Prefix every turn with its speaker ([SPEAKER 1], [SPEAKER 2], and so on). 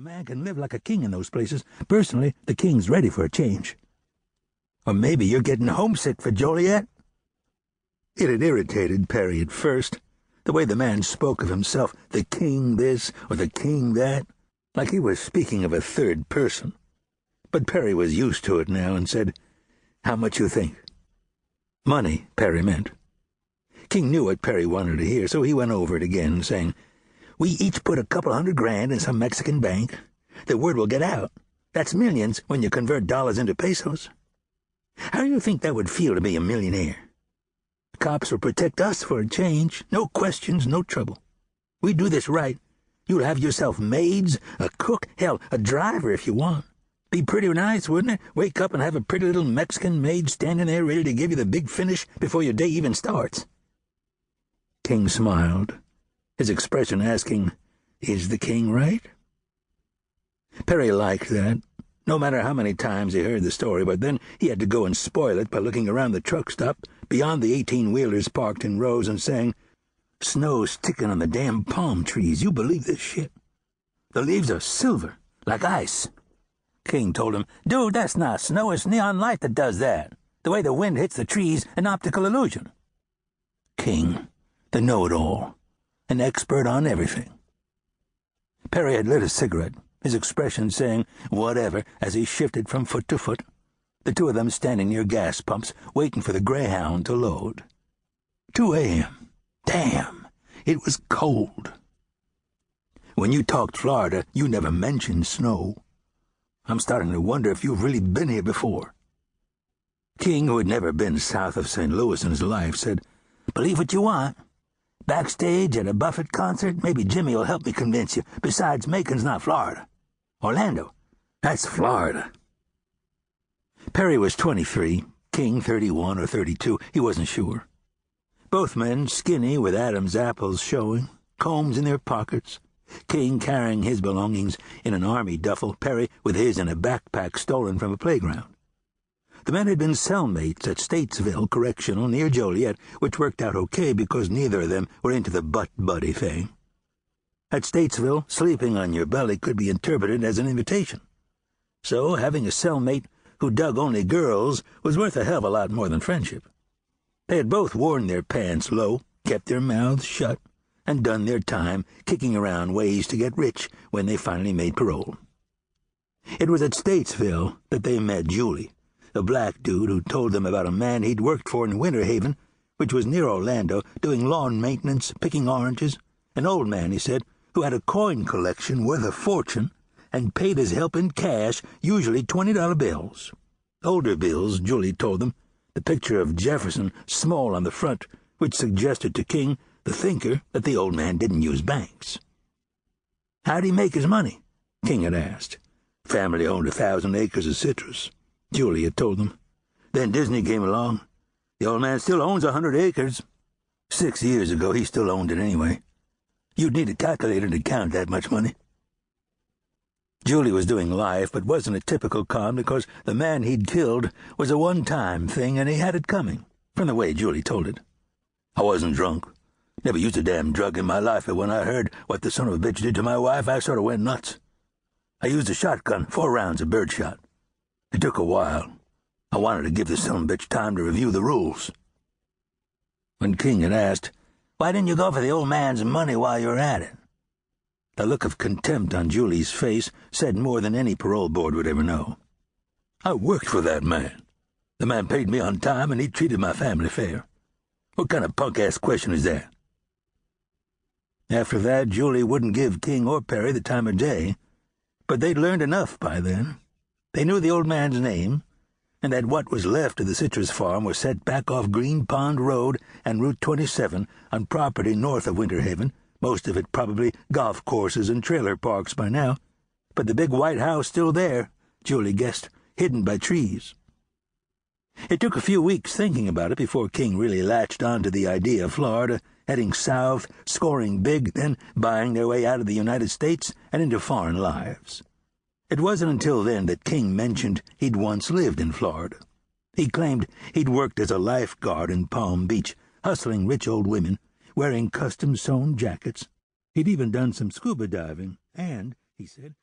[SPEAKER 1] man can live like a king in those places. Personally, the king's ready for a change. Or maybe you're getting homesick for Joliet? It had irritated Perry at first, the way the man spoke of himself, the king this or the king that, like he was speaking of a third person. But Perry was used to it now and said, "How much you think?" Money, Perry meant. King knew what Perry wanted to hear, so he went over it again, saying, "We each put a couple $100,000 in some Mexican bank. The word will get out. That's millions when you convert dollars into pesos. How do you think that would feel to be a millionaire? The cops will protect us for a change. No questions, no trouble. We do this right. You'll have yourself maids, a cook, hell, a driver if you want. Be pretty nice, wouldn't it? Wake up and have a pretty little Mexican maid standing there ready to give you the big finish before your day even starts." King smiled, his expression asking, "Is the king right?" Perry liked that, no matter how many times he heard the story, but then he had to go and spoil it by looking around the truck stop beyond the 18-wheelers parked in rows and saying, "Snow's ticking on the damn palm trees. You believe this shit? The leaves are silver, like ice." King told him, "Dude, that's not snow. It's neon light that does that. The way the wind hits the trees, an optical illusion." King, the know-it-all, an expert on everything. Perry had lit a cigarette, his expression saying, "Whatever," as he shifted from foot to foot, the two of them standing near gas pumps, waiting for the Greyhound to load. 2 a.m. Damn, it was cold. "When you talked Florida, you never mentioned snow. I'm starting to wonder if you've really been here before." King, who had never been south of St. Louis in his life, said, "Believe what you want. Backstage at a Buffett concert, maybe Jimmy will help me convince you. Besides, Macon's not Florida. Orlando, that's Florida." Perry was 23, King 31 or 32, he wasn't sure. Both men skinny with Adam's apples showing, combs in their pockets, King carrying his belongings in an army duffel, Perry with his in a backpack stolen from a playground. The men had been cellmates at Statesville Correctional near Joliet, which worked out okay because neither of them were into the butt-buddy thing. At Statesville, sleeping on your belly could be interpreted as an invitation. So having a cellmate who dug only girls was worth a hell of a lot more than friendship. They had both worn their pants low, kept their mouths shut, and done their time kicking around ways to get rich when they finally made parole. It was at Statesville that they met Julie, a black dude who told them about a man he'd worked for in Winter Haven, which was near Orlando, doing lawn maintenance, picking oranges. An old man, he said, who had a coin collection worth a fortune and paid his help in cash, usually $20 bills. Older bills, Julie told them, the picture of Jefferson small on the front, which suggested to King, the thinker, that the old man didn't use banks. "How'd he make his money?" King had asked. "Family owned 1,000 acres of citrus," Julie had told them. "Then Disney came along. The old man still owns 100 acres. 6 years ago he still owned it anyway. You'd need a calculator to count that much money." Julie was doing life, but wasn't a typical con because the man he'd killed was a one-time thing and he had it coming, from the way Julie told it. "I wasn't drunk. Never used a damn drug in my life, but when I heard what the son of a bitch did to my wife, I sort of went nuts. I used a shotgun, 4 rounds of birdshot. It took a while. I wanted to give the son of a bitch time to review the rules." When King had asked, "Why didn't you go for the old man's money while you were at it?" The look of contempt on Julie's face said more than any parole board would ever know. "I worked for that man. The man paid me on time and he treated my family fair. What kind of punk-ass question is that?" After that, Julie wouldn't give King or Perry the time of day, but they'd learned enough by then. They knew the old man's name, and that what was left of the citrus farm was set back off Green Pond Road and Route 27 on property north of Winter Haven, most of it probably golf courses and trailer parks by now, but the big white house still there, Julie guessed, hidden by trees. It took a few weeks thinking about it before King really latched on to the idea of Florida, heading south, scoring big, then buying their way out of the United States and into foreign lives. It wasn't until then that King mentioned he'd once lived in Florida. He claimed he'd worked as a lifeguard in Palm Beach, hustling rich old women, wearing custom-sewn jackets. He'd even done some scuba diving, and, he said,